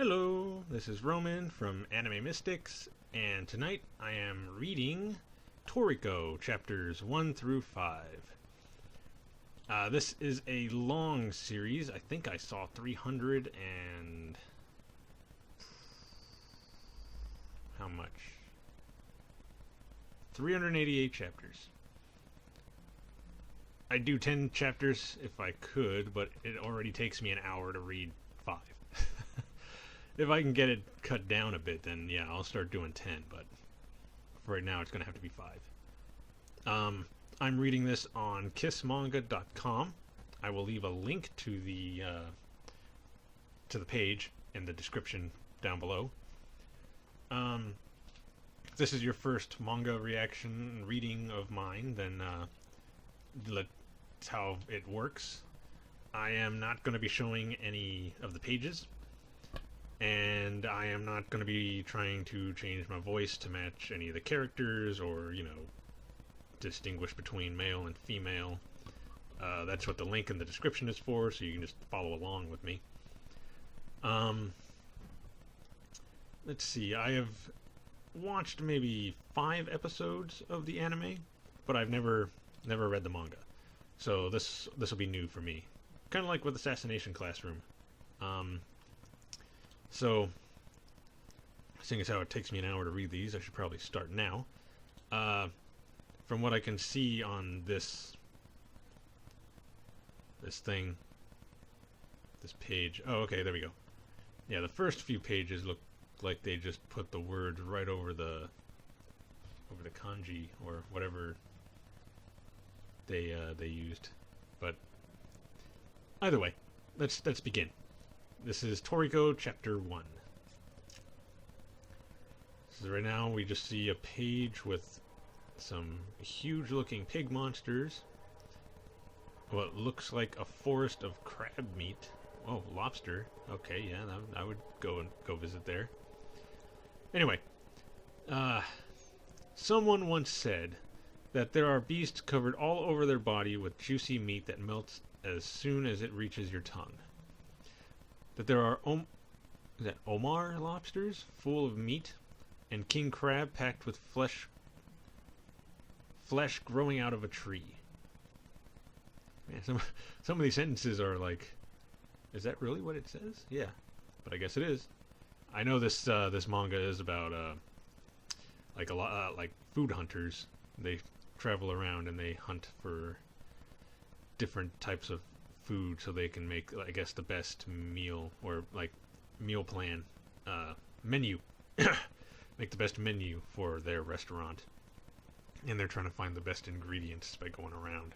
Hello, this is Roman from Anime Mystics, and tonight I am reading Toriko, chapters 1 through 5. This is a long series. I think I saw 300 and... how much? 388 chapters. I'd do 10 chapters if I could, but it already takes me an hour to read 5. If I can get it cut down a bit, then yeah, I'll start doing 10, but for right now it's going to have to be 5. I'm reading this on kissmanga.com. I will leave a link to the page in the description down below. If this is your first manga reaction reading of mine, then that's how it works. I am not going to be showing any of the pages, and I am not going to be trying to change my voice to match any of the characters or, you know, distinguish between male and female. That's what the link in the description is for, so you can just follow along with me. Let's see, I have watched maybe 5 episodes of the anime, but I've never read the manga. So this will be new for me. Kind of like with Assassination Classroom. So, seeing as how it takes me an hour to read these, I should probably start now. From what I can see on this thing, this page. Oh, okay, there we go. Yeah, the first few pages look like they just put the word right over the kanji or whatever they used. But either way, let's begin. This is Toriko Chapter 1. So right now we just see a page with some huge looking pig monsters. What looks like a forest of crab meat. Oh, lobster. Okay, yeah, I would go visit there. Anyway, someone once said that there are beasts covered all over their body with juicy meat that melts as soon as it reaches your tongue. That there are Omar lobsters full of meat, and king crab packed with flesh growing out of a tree. Man, some of these sentences are like, is that really what it says? Yeah, but I guess it is. I know this manga is about like food hunters. They travel around and they hunt for different types of food so they can make, I guess, the best meal, or like meal plan, menu. Make the best menu for their restaurant, and they're trying to find the best ingredients by going around.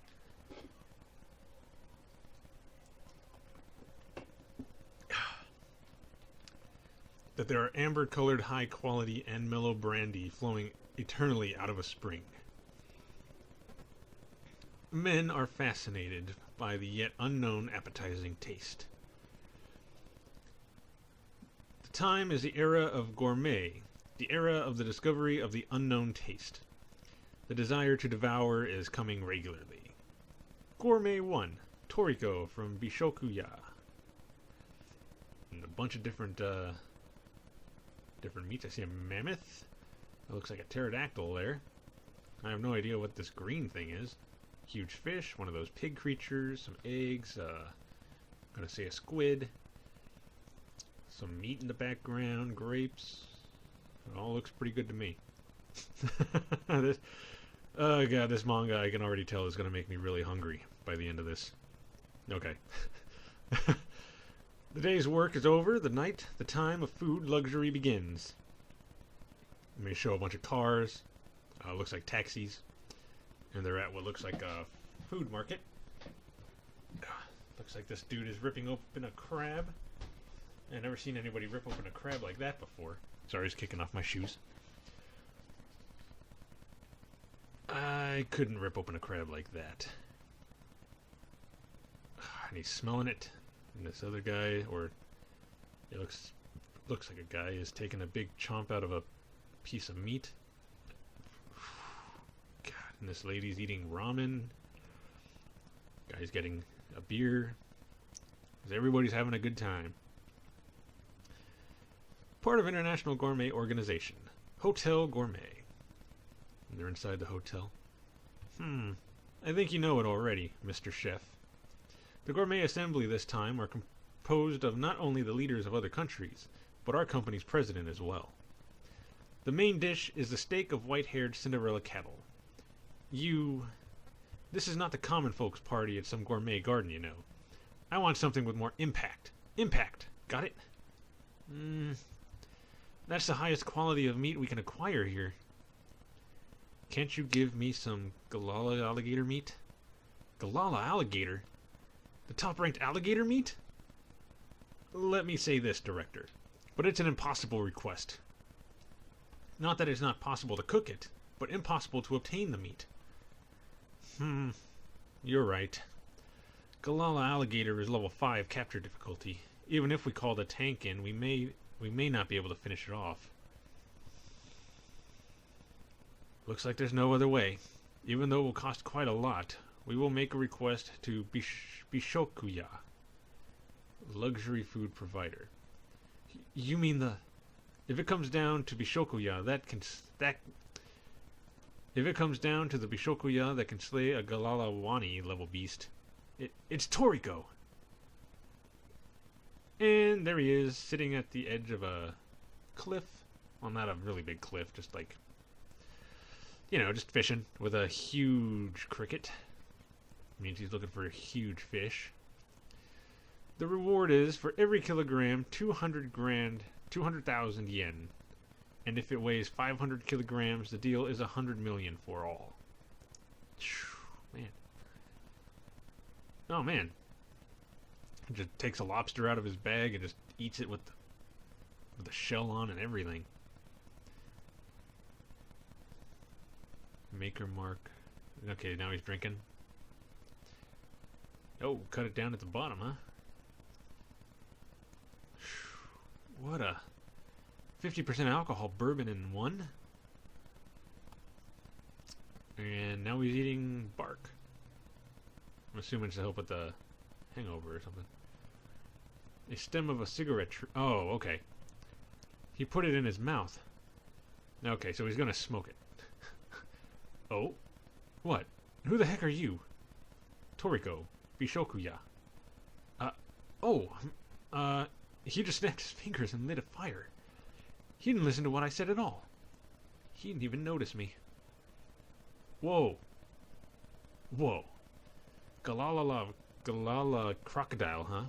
That there are amber colored high quality and mellow brandy flowing eternally out of a spring. Men are fascinated by the yet unknown appetizing taste. The time is the era of gourmet, the era of the discovery of the unknown taste. The desire to devour is coming regularly. Gourmet 1, Toriko from Bishokuya. And a bunch of different meats. I see a mammoth. That looks like a pterodactyl there. I have no idea what this green thing is. Huge fish, one of those pig creatures, some eggs, I'm gonna say a squid, some meat in the background, grapes. It all looks pretty good to me. Oh god, this manga I can already tell is gonna make me really hungry by the end of this. Okay. The day's work is over, the night, the time of food luxury begins. Let me show a bunch of cars. Looks like taxis. And they're at what looks like a food market. Looks like this dude is ripping open a crab. I've never seen anybody rip open a crab like that before. Sorry, he's kicking off my shoes. I couldn't rip open a crab like that. And he's smelling it. And this other guy, or it looks like a guy, is taking a big chomp out of a piece of meat. God, and this lady's eating ramen. Guy's getting a beer. Everybody's having a good time. Part of International Gourmet Organization. Hotel Gourmet. And they're inside the hotel. I think you know it already, Mr. Chef. The Gourmet Assembly this time are composed of not only the leaders of other countries, but our company's president as well. The main dish is the steak of white-haired Cinderella cattle. This is not the common folks' party at some gourmet garden, you know. I want something with more impact. Impact! Got it? That's the highest quality of meat we can acquire here. Can't you give me some Galala alligator meat? Galala alligator? The top-ranked alligator meat? Let me say this, Director, but it's an impossible request. Not that it's not possible to cook it, but impossible to obtain the meat. You're right. Galala alligator is level 5 capture difficulty. Even if we call the tank in, we may not be able to finish it off. Looks like there's no other way. Even though it will cost quite a lot, we will make a request to Bishokuya, luxury food provider. You mean if it comes down to Bishokuya, if it comes down to the Bishokuya that can slay a Galalawani level beast, it's Toriko. And there he is, sitting at the edge of a cliff. Well, not a really big cliff, just like, just fishing with a huge cricket. Means he's looking for a huge fish. The reward is, for every kilogram, 200,000 yen. And if it weighs 500 kilograms, the deal is 100 million for all. Man. Oh, man. He just takes a lobster out of his bag and just eats it with the shell on and everything. Maker mark. Okay, now he's drinking. Oh, cut it down at the bottom, huh? What a 50% alcohol bourbon in one. And now he's eating bark. I'm assuming it's to help with the hangover or something. A stem of a cigarette tree. Oh, okay. He put it in his mouth. Okay, so he's gonna smoke it. Oh? What? Who the heck are you? Toriko. Bishokuya. He just snapped his fingers and lit a fire. He didn't listen to what I said at all. He didn't even notice me. Whoa. Whoa. Galala crocodile, huh?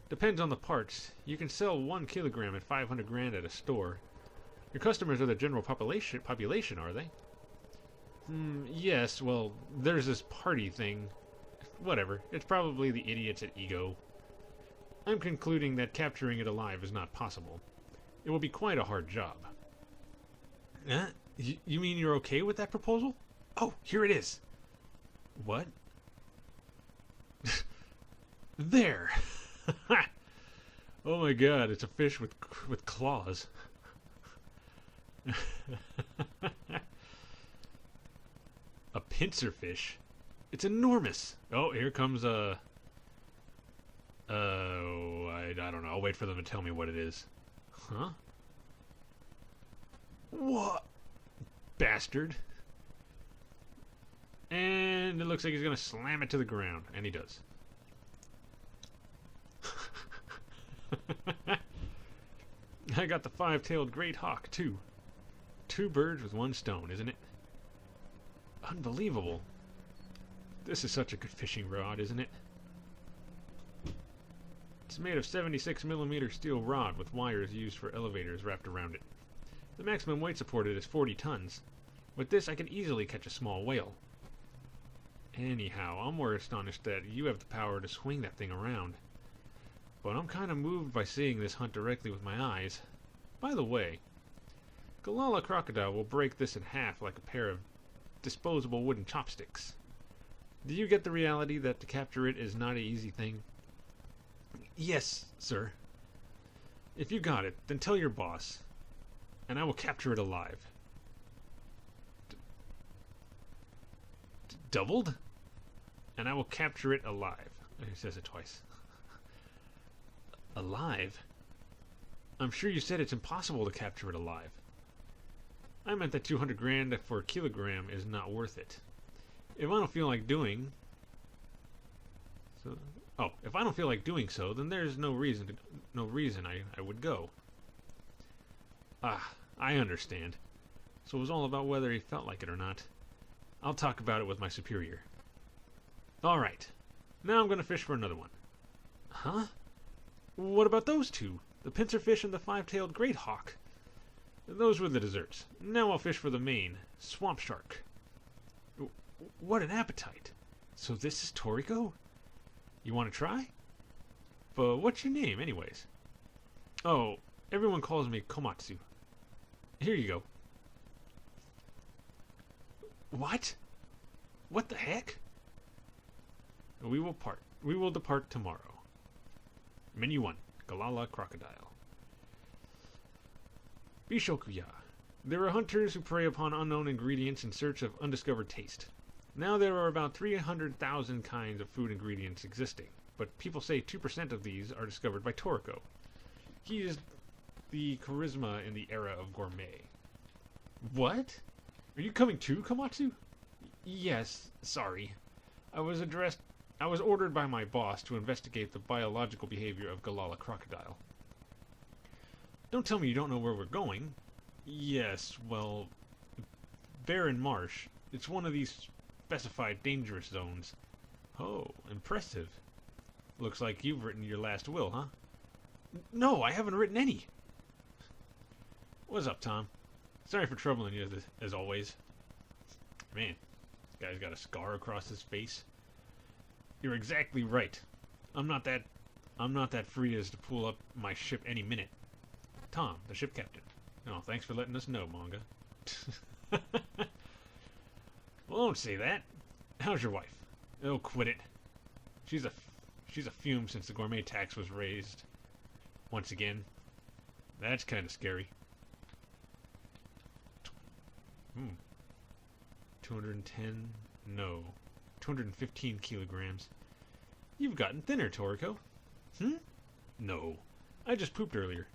Depends on the parts. You can sell 1 kilogram at 500 grand at a store. Your customers are the general population, are they? Yes, well, there's this party thing. Whatever. It's probably the idiots at Ego. I'm concluding that capturing it alive is not possible. It will be quite a hard job. You mean you're okay with that proposal? Oh, here it is. What? There! Oh my god, it's a fish with claws. A pincer fish? It's enormous! Oh, here comes a... I don't know. I'll wait for them to tell me what it is. Huh? What? Bastard. And it looks like he's gonna slam it to the ground. And he does. I got the 5-tailed great hawk, too. 2 birds with 1 stone, isn't it? Unbelievable. This is such a good fishing rod, isn't it? It's made of 76mm steel rod with wires used for elevators wrapped around it. The maximum weight supported is 40 tons. With this, I could easily catch a small whale. Anyhow, I'm more astonished that you have the power to swing that thing around. But I'm kind of moved by seeing this hunt directly with my eyes. By the way, Galala crocodile will break this in half like a pair of disposable wooden chopsticks. Do you get the reality that to capture it is not an easy thing? Yes, sir. If you got it, then tell your boss, and I will capture it alive. Doubled? And I will capture it alive. He says it twice. Alive? I'm sure you said it's impossible to capture it alive. I meant that 200 grand for a kilogram is not worth it. If I don't feel like doing... if I don't feel like doing so, then there's no reason I would go. Ah, I understand. So it was all about whether he felt like it or not. I'll talk about it with my superior. Alright. Now I'm going to fish for another one. Huh? What about those two? The pincerfish and the five-tailed great hawk. Those were the desserts. Now I'll fish for the main, swamp shark. What an appetite. So this is Toriko? You want to try? But what's your name, anyways? Oh, everyone calls me Komatsu. Here you go. What? What the heck? We will depart tomorrow. Menu 1. Galala crocodile. Bishokuya. There are hunters who prey upon unknown ingredients in search of undiscovered taste. Now there are about 300,000 kinds of food ingredients existing, but people say 2% of these are discovered by Toriko. He is the charisma in the era of gourmet. What? Are you coming too, Komatsu? Yes, sorry. I was ordered by my boss to investigate the biological behavior of Galala crocodile. Don't tell me you don't know where we're going. Yes, well, Barren Marsh. It's one of these specified dangerous zones. Oh, impressive. Looks like you've written your last will, huh? No, I haven't written any. What's up, Tom? Sorry for troubling you, as always. Man, this guy's got a scar across his face. You're exactly right. I'm not that free as to pull up my ship any minute. Tom, the ship captain. Oh, thanks for letting us know, Manga. Well, don't say that. How's your wife? Oh, quit it. She's a fume since the gourmet tax was raised. Once again. That's kind of scary. 210? No. 215 kilograms. You've gotten thinner, Toriko. No. I just pooped earlier.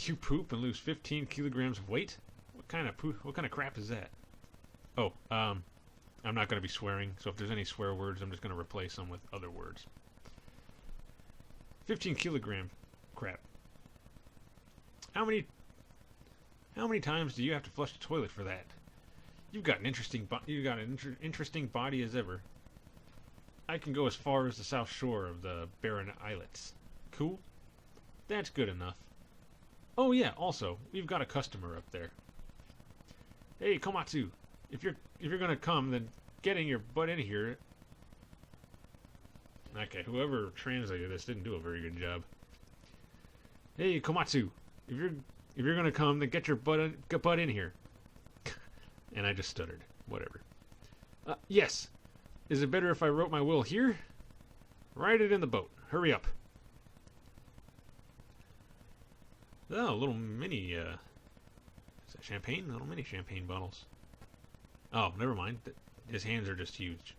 You poop and lose 15 kilograms of weight? What kind of crap is that? Oh, I'm not going to be swearing, so if there's any swear words, I'm just going to replace them with other words. 15 kilogram crap. How many times do you have to flush the toilet for that? You've got an interesting body as ever. I can go as far as the south shore of the barren islets. Cool? That's good enough. Oh yeah, also, we've got a customer up there. Hey, Komatsu, if you're gonna come, then getting your butt in here. Okay, whoever translated this didn't do a very good job. Hey, Komatsu, if you're gonna come, then get your butt in here. And I just stuttered. Whatever. Yes. Is it better if I wrote my will here? Write it in the boat. Hurry up. Oh, little mini, is that champagne? Little mini champagne bottles. Oh, never mind. His hands are just huge.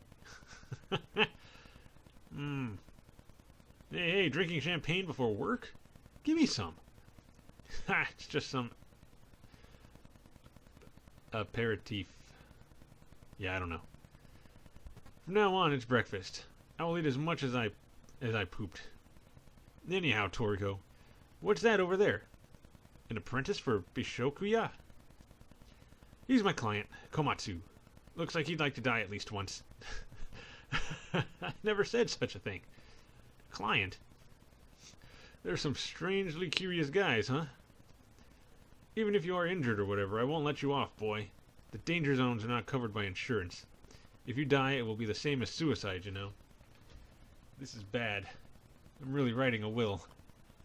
Hey, drinking champagne before work? Give me some. Ha, it's just some aperitif. Yeah, I don't know. From now on, it's breakfast. I will eat as much as I pooped. Anyhow, Toriko, what's that over there? An apprentice for Bishokuya? He's my client, Komatsu. Looks like he'd like to die at least once. I never said such a thing. Client? They're some strangely curious guys, huh? Even if you are injured or whatever, I won't let you off, boy. The danger zones are not covered by insurance. If you die, it will be the same as suicide, you know. This is bad. I'm really writing a will.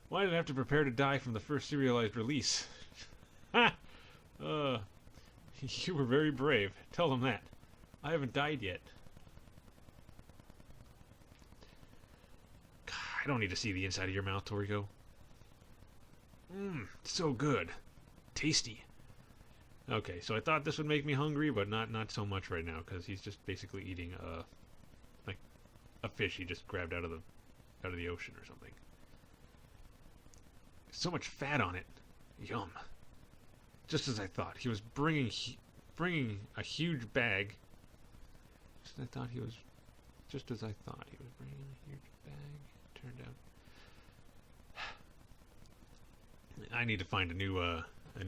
Why did I have to prepare to die from the first serialized release? Ha! You were very brave. Tell them that. I haven't died yet. I don't need to see the inside of your mouth, Toriko. So good. Tasty. Okay, so I thought this would make me hungry, but not so much right now, because he's just basically eating like a fish he just grabbed out of the ocean or something. So much fat on it. Yum. Just as I thought. He was bringing a huge bag. Just as I thought he was bringing a huge bag. Turned out. I need to find a new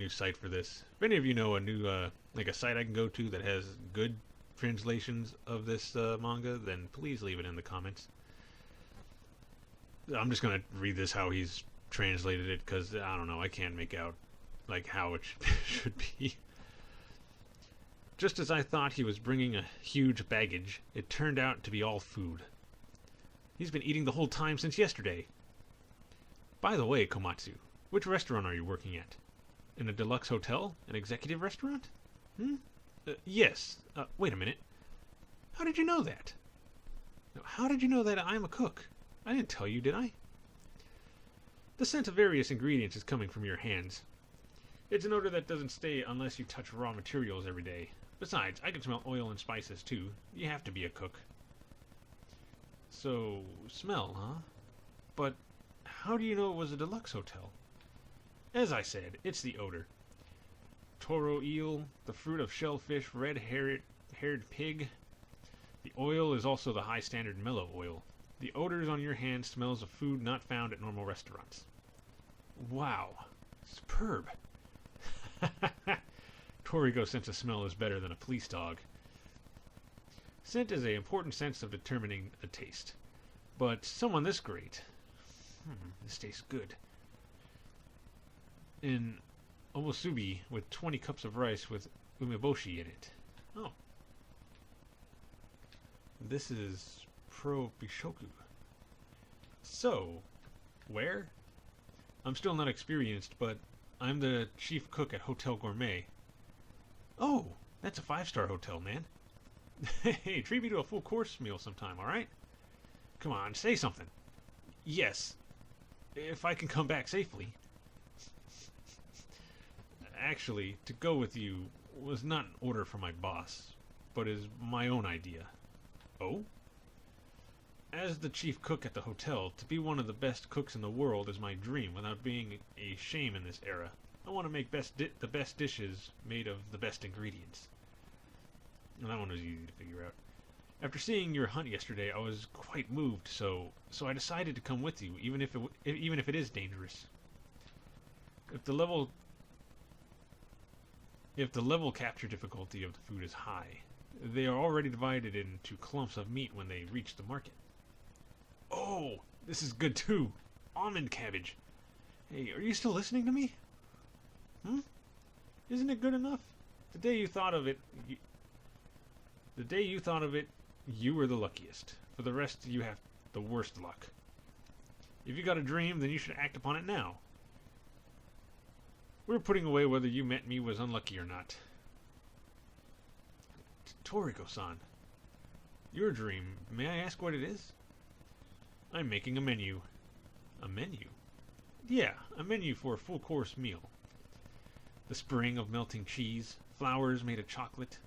site for this. If any of you know a new like a site I can go to that has good translations of this manga, then please leave it in the comments. I'm just gonna read this how he's translated it, because I don't know, I can't make out like how it should be. Just as I thought he was bringing a huge baggage, it turned out to be all food. He's been eating the whole time since yesterday. By the way, Komatsu, which restaurant are you working at? In a deluxe hotel? An executive restaurant? Yes. Wait a minute. How did you know that? How did you know that I'm a cook? I didn't tell you, did I? The scent of various ingredients is coming from your hands. It's an odor that doesn't stay unless you touch raw materials every day. Besides, I can smell oil and spices too. You have to be a cook. So, smell, huh? But how do you know it was a deluxe hotel? As I said, it's the odor. Toro eel, the fruit of shellfish, red-haired pig. The oil is also the high standard mellow oil. The odors on your hands smells of food not found at normal restaurants. Wow. Superb. Toriko sense of smell is better than a police dog. Scent is an important sense of determining a taste. But someone this great. This tastes good. In omusubi with 20 cups of rice with umeboshi in it. Oh. This is pro bishoku. So, where? I'm still not experienced, but I'm the chief cook at Hotel Gourmet. Oh, that's a 5-star hotel, man. Hey, treat me to a full course meal sometime, alright? Come on, say something. Yes. If I can come back safely. Actually, to go with you was not an order from my boss, but is my own idea. Oh? As the chief cook at the hotel, to be one of the best cooks in the world is my dream without being a shame in this era. I want to make the best dishes made of the best ingredients. And that one was easy to figure out. After seeing your hunt yesterday, I was quite moved, so I decided to come with you, even if it is dangerous. If the level capture difficulty of the food is high, they are already divided into clumps of meat when they reach the market. Oh, this is good too. Almond cabbage. Hey, are you still listening to me? Isn't it good enough? The day you thought of it, you were the luckiest. For the rest, you have the worst luck. If you got a dream, then you should act upon it now. We're putting away whether you met me was unlucky or not. Toriko-san, your dream, may I ask what it is? I'm making a menu. A menu? Yeah, a menu for a full course meal. The spring of melting cheese, flowers made of chocolate,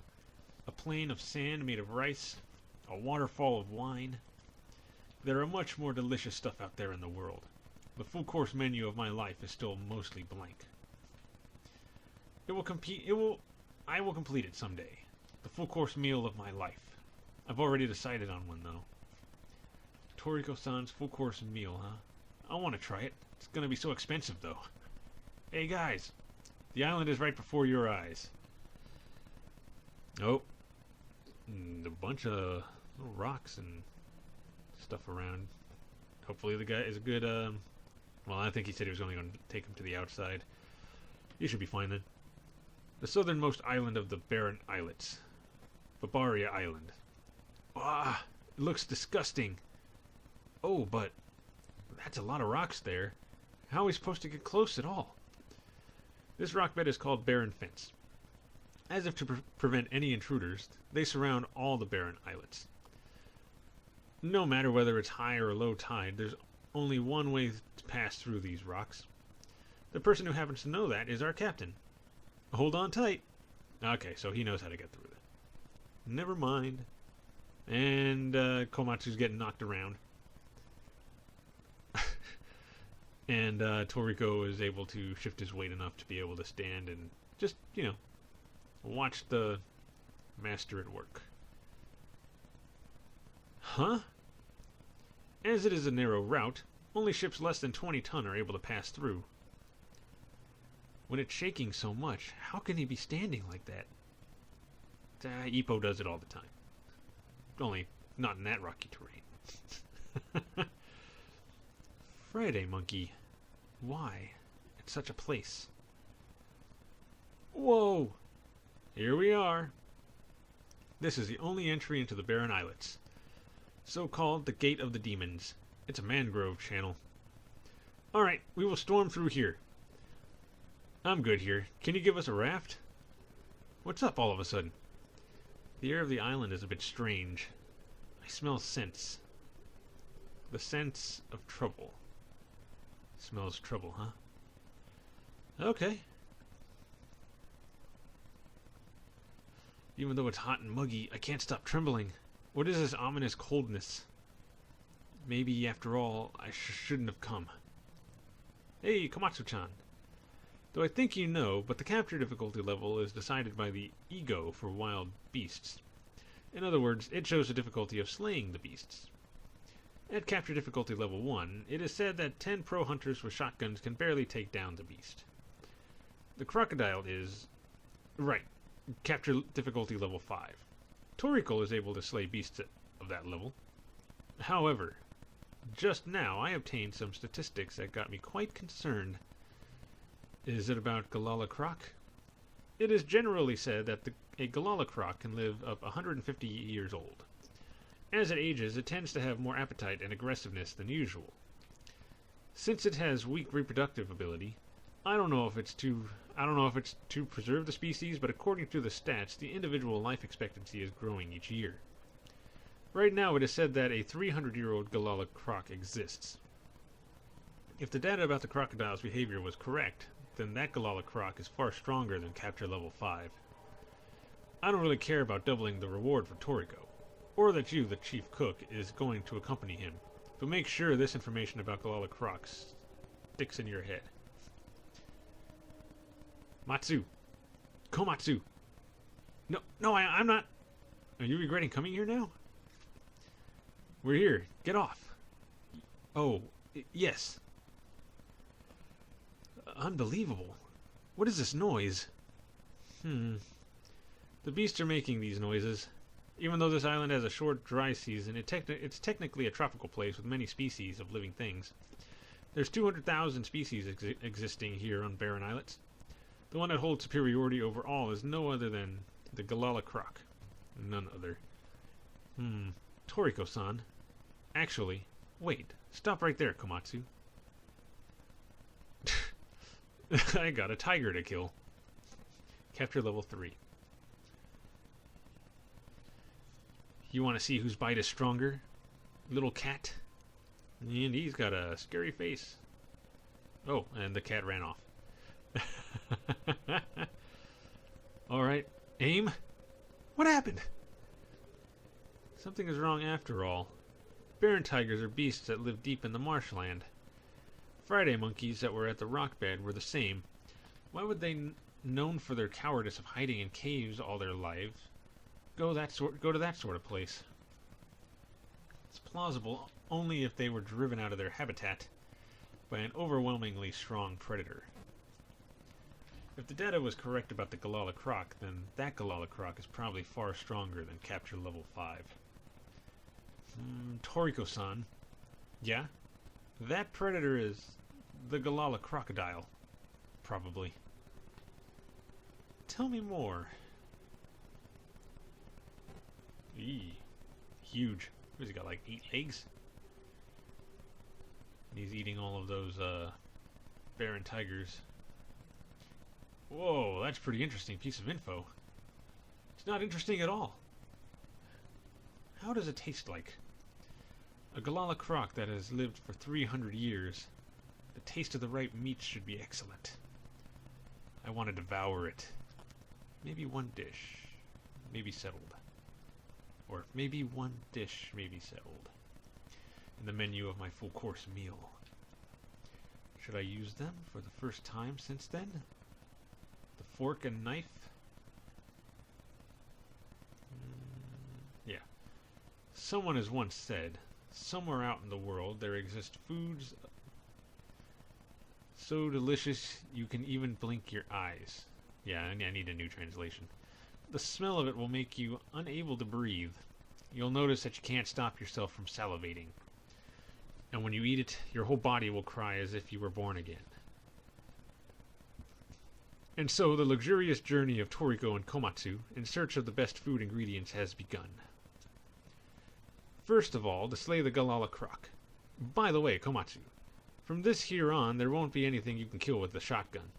a plain of sand made of rice, a waterfall of wine. There are much more delicious stuff out there in the world. The full course menu of my life is still mostly blank. I will complete it someday. The full course meal of my life. I've already decided on one though. Toriko-san's full course meal, huh? I want to try it. It's gonna be so expensive though. Hey guys, the island is right before your eyes. Oh, a bunch of little rocks and stuff around. Hopefully the guy is a good, well, I think he said he was only going to take him to the outside. He should be fine then. The southernmost island of the barren islets. Barbaria Island. Ah, it looks disgusting. Oh, but that's a lot of rocks there. How are we supposed to get close at all? This rock bed is called Barren Fence. As if to prevent any intruders, they surround all the barren islets. No matter whether it's high or low tide, there's only one way to pass through these rocks. The person who happens to know that is our captain. Hold on tight. Okay, so he knows how to get through it. Never mind. And Komatsu's getting knocked around. And Toriko is able to shift his weight enough to be able to stand and just, you know, watch the master at work. Huh? As it is a narrow route, only ships less than 20 ton are able to pass through. When it's shaking so much, how can he be standing like that? Ippo does it all the time. Only not in that rocky terrain. Friday monkey. Why? At such a place. Whoa! Here we are. This is the only entry into the barren islets. So called the Gate of the Demons. It's a mangrove channel. Alright, we will storm through here. I'm good here. Can you give us a raft? What's up all of a sudden? The air of the island is a bit strange. I smell scents. The sense of trouble. Smells trouble, huh? Okay. Even though it's hot and muggy, I can't stop trembling. What is this ominous coldness? Maybe, after all, I shouldn't have come. Hey, Komatsu-chan. Though I think you know, but the capture difficulty level is decided by the ego for wild beasts. In other words, it shows the difficulty of slaying the beasts. At capture difficulty level 1, it is said that 10 pro hunters with shotguns can barely take down the beast. The crocodile is... right, capture difficulty level 5. Toriko is able to slay beasts of that level. However, just now I obtained some statistics that got me quite concerned. Is it about Galala Croc? It is generally said that a Galala Croc can live up 150 years old. As it ages, it tends to have more appetite and aggressiveness than usual. Since it has weak reproductive ability, I don't know if it's to preserve the species, but according to the stats, the individual life expectancy is growing each year. Right now, it is said that a 300-year-old Galala Croc exists. If the data about the crocodile's behavior was correct, then that Galala Croc is far stronger than capture level 5. I don't really care about doubling the reward for Toriko, or that you, the chief cook, is going to accompany him, but make sure this information about Galala Crocs sticks in your head. Matsu! Komatsu! No, I'm not... Are you regretting coming here now? We're here. Get off. Oh, yes. Unbelievable. What is this noise? The beasts are making these noises. Even though this island has a short, dry season, it's technically a tropical place with many species of living things. There's 200,000 species existing here on barren islets. The one that holds superiority over all is no other than the Galala Croc. None other. Toriko-san. Actually, wait. Stop right there, Komatsu. I got a tiger to kill. Capture level 3. You want to see whose bite is stronger? Little cat? And he's got a scary face. Oh, and the cat ran off. Alright, aim. What happened? Something is wrong after all. Barren tigers are beasts that live deep in the marshland. Friday monkeys that were at the rock bed were the same. Why would they, known for their cowardice of hiding in caves all their lives, go to that sort of place? It's plausible only if they were driven out of their habitat by an overwhelmingly strong predator. If the data was correct about the Galala Croc, then that Galala Croc is probably far stronger than capture level 5. Toriko-san. Yeah? That predator is the Galala crocodile. Probably. Tell me more. Eee. Huge. What has he got, like 8 legs? And he's eating all of those, barren tigers. Whoa, that's a pretty interesting piece of info. It's not interesting at all. How does it taste like? A Galala Croc that has lived for 300 years. The taste of the ripe meat should be excellent. I want to devour it. Maybe one dish. Maybe settled. or maybe one dish may be settled in the menu of my full-course meal. Should I use them for the first time since then? The fork and knife? Yeah. Someone has once said, somewhere out in the world there exist foods so delicious you can even blink your eyes. Yeah, I need a new translation. The smell of it will make you unable to breathe. You'll notice that you can't stop yourself from salivating. And when you eat it, your whole body will cry as if you were born again. And so the luxurious journey of Toriko and Komatsu in search of the best food ingredients has begun. First of all, to slay the Galala croc. By the way, Komatsu, from this here on, there won't be anything you can kill with the shotgun.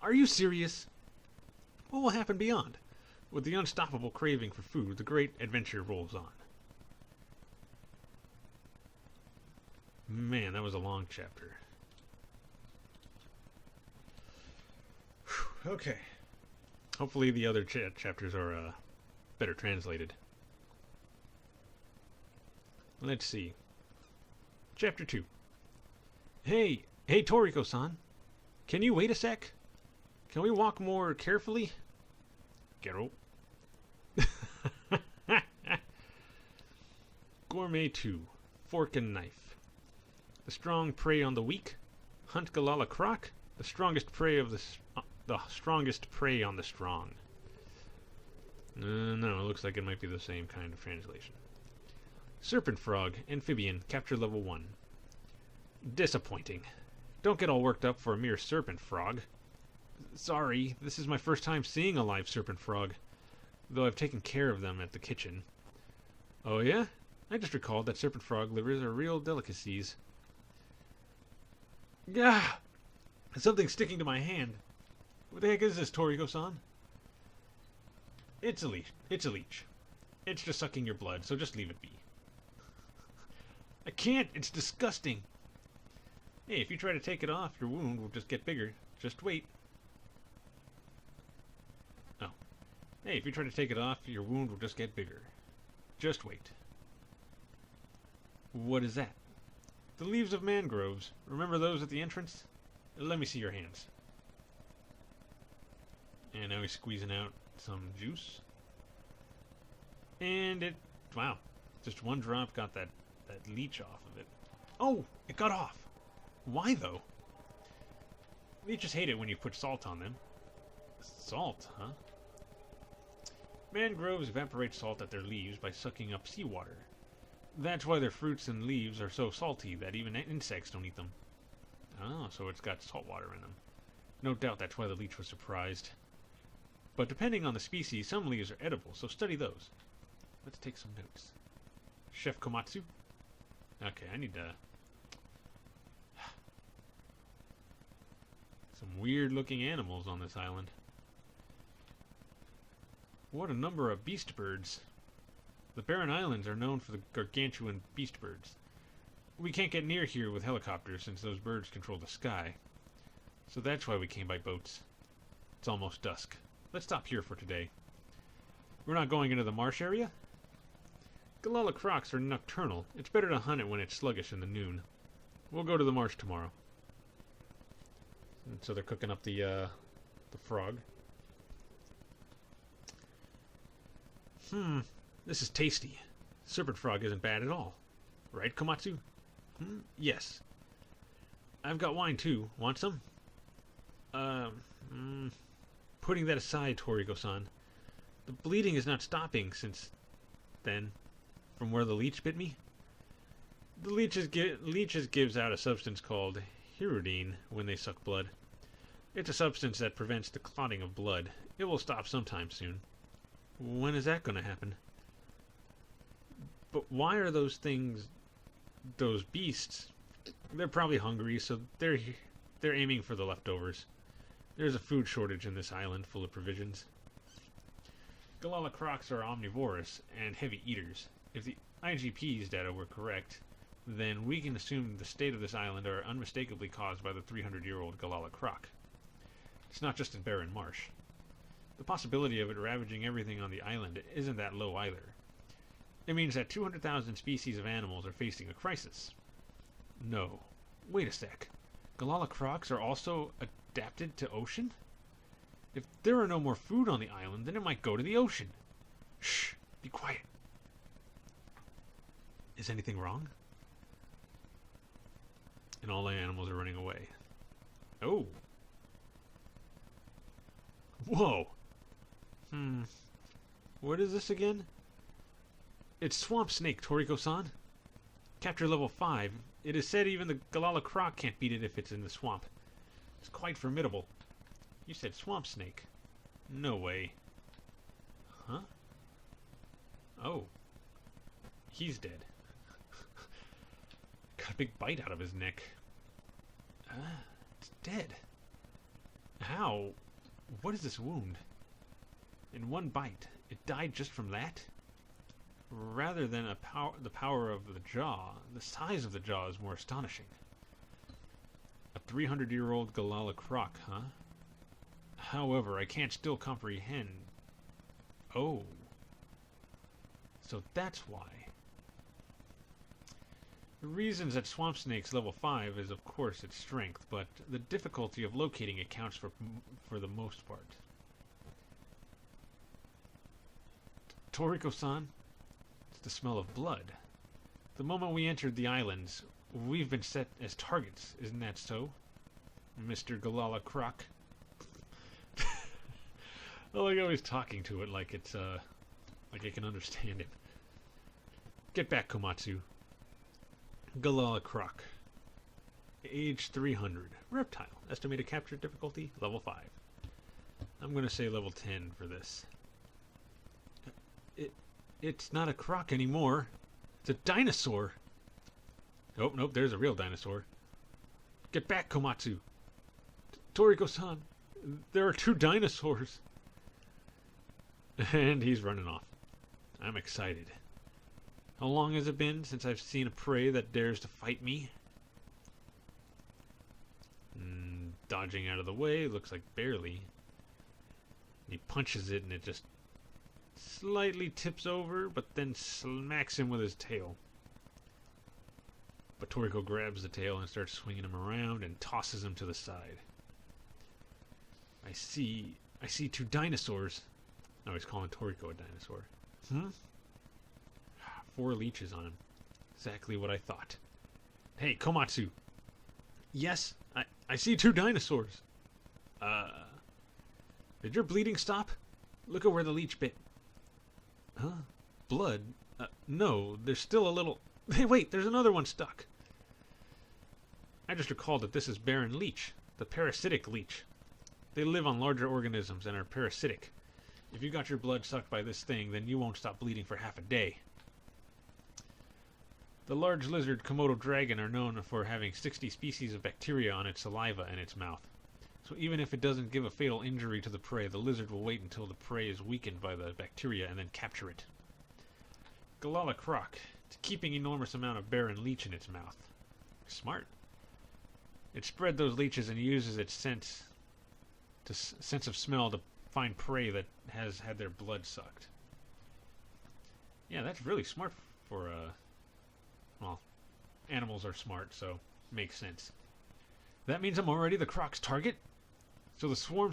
Are you serious? What will happen beyond? With the unstoppable craving for food, the great adventure rolls on. Man, that was a long chapter. Whew, okay. Hopefully the other chapters are better translated. Let's see. Chapter 2. Hey Toriko-san. Can you wait a sec? Can we walk more carefully? Gero. Gourmet 2. Fork and knife. The strong prey on the weak. Hunt Galala croc. The strongest prey of the strongest prey on the strong. No, it looks like it might be the same kind of translation. Serpent frog, amphibian, capture level 1. Disappointing. Don't get all worked up for a mere serpent frog. Sorry, this is my first time seeing a live serpent frog, though I've taken care of them at the kitchen. Oh yeah? I just recalled that serpent frog livers are real delicacies. Gah! Something's sticking to my hand. What the heck is this, Toriko-san? It's a leech. It's a leech. It's just sucking your blood, so just leave it be. I can't! It's disgusting! Hey, if you try to take it off, your wound will just get bigger. Just wait. Oh. Hey, if you try to take it off, your wound will just get bigger. Just wait. What is that? The leaves of mangroves. Remember those at the entrance? Let me see your hands. And now he's squeezing out some juice. And it... wow. Just one drop got that leech off of it. Oh! It got off! Why, though? Leeches hate it when you put salt on them. Salt, huh? Mangroves evaporate salt at their leaves by sucking up seawater. That's why their fruits and leaves are so salty that even insects don't eat them. Oh, so it's got salt water in them. No doubt that's why the leech was surprised. But depending on the species, some leaves are edible, so study those. Let's take some notes. Chef Komatsu? Okay, I need to... some weird-looking animals on this island. What a number of beast birds. The barren islands are known for the gargantuan beast birds. We can't get near here with helicopters since those birds control the sky. So that's why we came by boats. It's almost dusk. Let's stop here for today. We're not going into the marsh area? Galala crocs are nocturnal. It's better to hunt it when it's sluggish in the noon. We'll go to the marsh tomorrow. And so they're cooking up the frog. This is tasty. Serpent frog isn't bad at all. Right, Komatsu? Yes. I've got wine too. Want some? Putting that aside, Toriko-san. The bleeding is not stopping since then, from where the leech bit me. The leeches gives out a substance called hirudine when they suck blood. It's a substance that prevents the clotting of blood. It will stop sometime soon. When is that going to happen? But why are those things, those beasts, they're probably hungry, so they're aiming for the leftovers. There's a food shortage in this island full of provisions. Galala crocs are omnivorous and heavy eaters. If the IGP's data were correct, then we can assume the state of this island are unmistakably caused by the 300-year-old Galala croc. It's not just a barren marsh. The possibility of it ravaging everything on the island isn't that low either. It means that 200,000 species of animals are facing a crisis. No. Wait a sec. Galala crocs are also adapted to ocean? If there are no more food on the island, then it might go to the ocean. Shh! Be quiet. Is anything wrong? And all the animals are running away. Oh! Whoa! What is this again? It's Swamp Snake, Toriko-san. Capture level 5. It is said even the Galala croc can't beat it if it's in the swamp. It's quite formidable. You said Swamp Snake. No way. Huh? Oh. He's dead. Got a big bite out of his neck. It's dead. How? What is this wound? In one bite, it died just from that? Rather than the power of the jaw, the size of the jaw is more astonishing. A 300-year-old Galala croc, huh? However, I can't still comprehend. Oh. So that's why. The reasons that Swamp Snake's level 5 is of course its strength, but the difficulty of locating it counts for the most part. Toriko-san, it's the smell of blood. The moment we entered the islands, we've been set as targets, isn't that so, Mr. Galala croc? I like how he's talking to it like it's, like I can understand him. Get back, Komatsu. Galala croc. Age 300. Reptile. Estimated capture difficulty, level 5. I'm gonna say level 10 for this. It's not a croc anymore. It's a dinosaur. Oh, nope, there's a real dinosaur. Get back, Komatsu. Toriko-san, there are 2 dinosaurs. And he's running off. I'm excited. How long has it been since I've seen a prey that dares to fight me? Dodging out of the way, looks like barely. He punches it and it just slightly tips over, but then smacks him with his tail. But Toriko grabs the tail and starts swinging him around and tosses him to the side. I see 2 dinosaurs. Oh, he's calling Toriko a dinosaur. 4 leeches on him. Exactly what I thought. Hey, Komatsu. Yes, I see 2 dinosaurs. Did your bleeding stop? Look at where the leech bit. Huh? Blood? No, there's still a little... Hey, wait, there's another one stuck. I just recalled that this is Baron Leech, the parasitic leech. They live on larger organisms and are parasitic. If you got your blood sucked by this thing, then you won't stop bleeding for half a day. The large lizard Komodo dragon are known for having 60 species of bacteria on its saliva and its mouth. So even if it doesn't give a fatal injury to the prey, the lizard will wait until the prey is weakened by the bacteria and then capture it. Galala croc. It's keeping enormous amount of Baron Leech in its mouth. Smart. It spread those leeches and uses its sense of smell to find prey that has had their blood sucked. Yeah, that's really smart for, well, animals are smart, so makes sense. That means I'm already the croc's target? So the swarm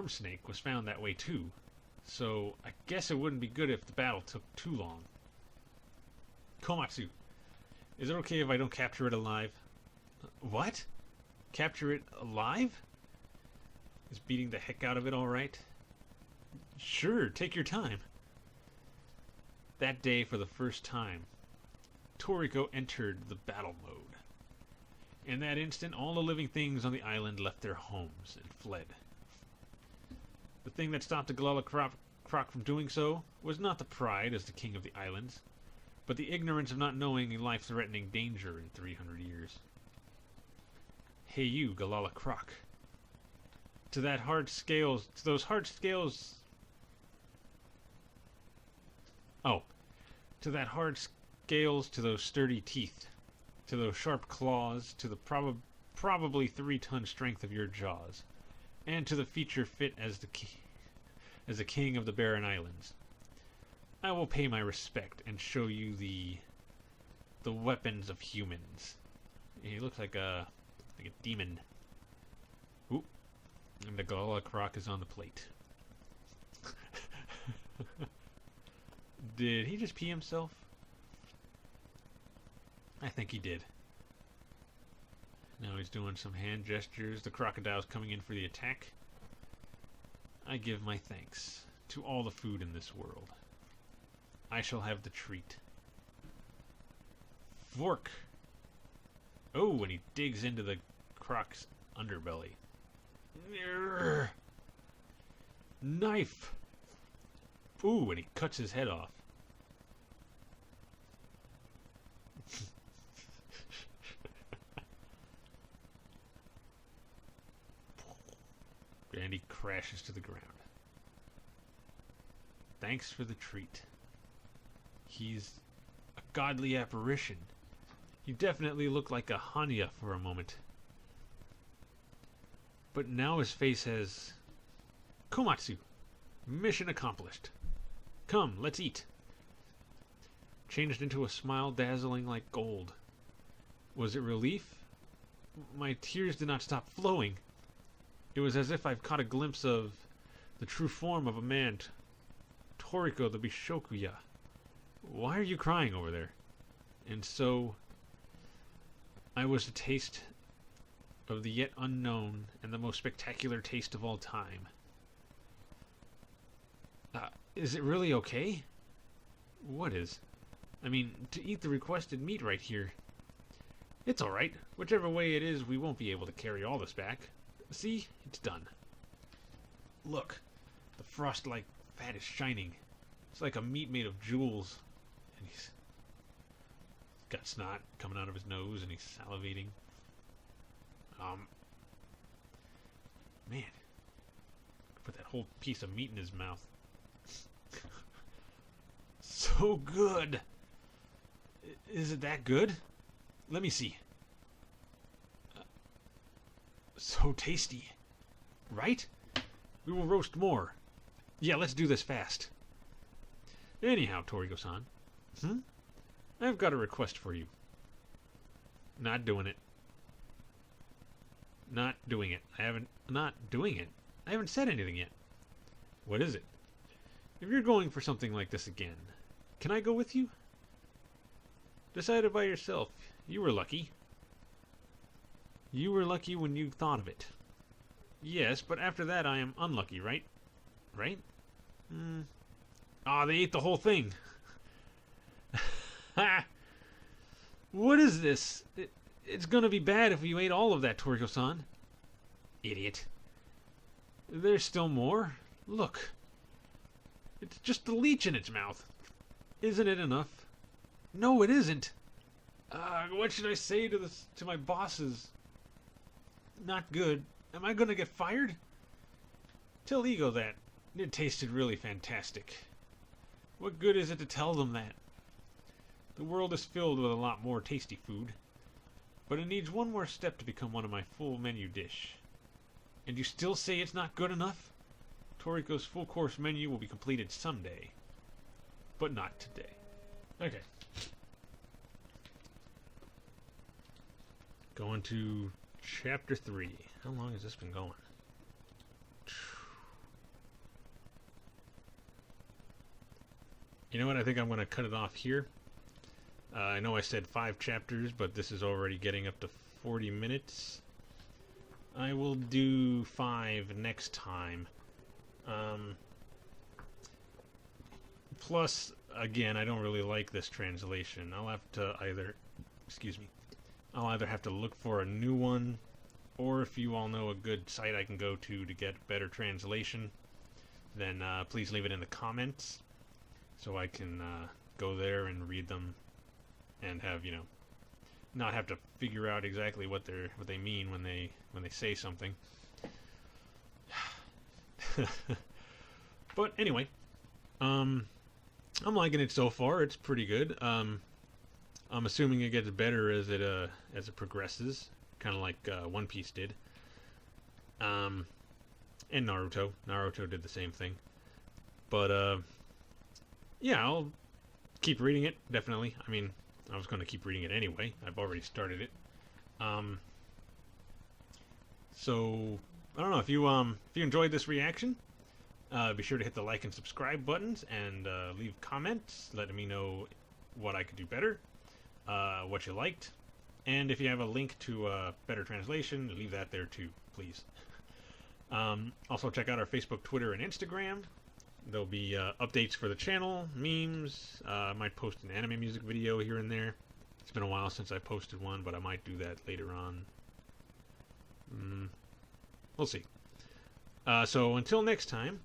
snake was found that way too. So I guess it wouldn't be good if the battle took too long. Komatsu, is it okay if I don't capture it alive? What? Capture it alive? Is beating the heck out of it alright? Sure, take your time. That day, for the first time, Toriko entered the battle mode. In that instant, all the living things on the island left their homes and fled. The thing that stopped the Galala croc from doing so was not the pride as the king of the islands, but the ignorance of not knowing a life-threatening danger in 300 years. Hey you, Galala croc. To those hard scales... Oh. To that hard scales, to those sturdy teeth, to those sharp claws, to the probably 3-ton strength of your jaws, and to the feature fit as the king of the Barren Islands. I will pay my respect and show you the weapons of humans. He looks like a demon. Oop. And the Galala Croc is on the plate. Did he just pee himself? I think he did. Now he's doing some hand gestures. The crocodile's coming in for the attack. I give my thanks to all the food in this world. I shall have the treat. Fork! Oh, and he digs into the croc's underbelly. Urgh. Knife! Ooh, and he cuts his head off. And he crashes to the ground. Thanks for the treat. He's a godly apparition. He definitely looked like a Hanya for a moment. But now his face has... Komatsu! Mission accomplished. Come, let's eat. Changed into a smile dazzling like gold. Was it relief? My tears did not stop flowing. It was as if I've caught a glimpse of the true form of a man, Toriko the Bishokuya. Why are you crying over there? And so, I was a taste of the yet unknown and the most spectacular taste of all time. Is it really okay? What is? I mean, to eat the requested meat right here. It's alright. Whichever way it is, we won't be able to carry all this back. See? It's done. Look. The frost-like fat is shining. It's like a meat made of jewels. And he's got snot coming out of his nose and he's salivating. Man. Put that whole piece of meat in his mouth. So good. Is it that good? Let me see. So tasty. Right? We will roast more. Yeah, let's do this fast. Anyhow, Toriko-san. I've got a request for you. Not doing it. Not doing it. Not doing it. I haven't said anything yet. What is it? If you're going for something like this again, can I go with you? Decide it by yourself. You were lucky. You were lucky when you thought of it. Yes, but after that I am unlucky, right? Right? Ah, they ate the whole thing. Ha! What is this? It's gonna be bad if you ate all of that, Toriko-san. Idiot. There's still more. Look. It's just the leech in its mouth. Isn't it enough? No, it isn't. What should I say to my bosses? Not good. Am I gonna get fired? Tell Ego that. It tasted really fantastic. What good is it to tell them that? The world is filled with a lot more tasty food. But it needs one more step to become one of my full menu dish. And you still say it's not good enough? Toriko's full course menu will be completed someday. But not today. Okay. Going to Chapter 3. How long has this been going? You know what? I think I'm going to cut it off here. I know I said 5 chapters, but this is already getting up to 40 minutes. I will do 5 next time. Plus, again, I don't really like this translation. I'll have to either... Excuse me. I'll either have to look for a new one, or if you all know a good site I can go to get better translation, then please leave it in the comments so I can go there and read them and have, you know, not have to figure out exactly what they mean when they say something. But anyway, I'm liking it so far. It's pretty good. I'm assuming it gets better as it progresses, kind of like One Piece did. And Naruto did the same thing. But yeah, I'll keep reading it, definitely. I mean, I was going to keep reading it anyway. I've already started it. Um, so I don't know if you enjoyed this reaction. Be sure to hit the like and subscribe buttons and leave comments letting me know what I could do better, what you liked, and if you have a link to a better translation, leave that there too, please. Also, check out our Facebook, Twitter, and Instagram. There'll be updates for the channel, memes. I might post an anime music video here and there. It's been a while since I posted one, but I might do that later on. We'll see. So until next time,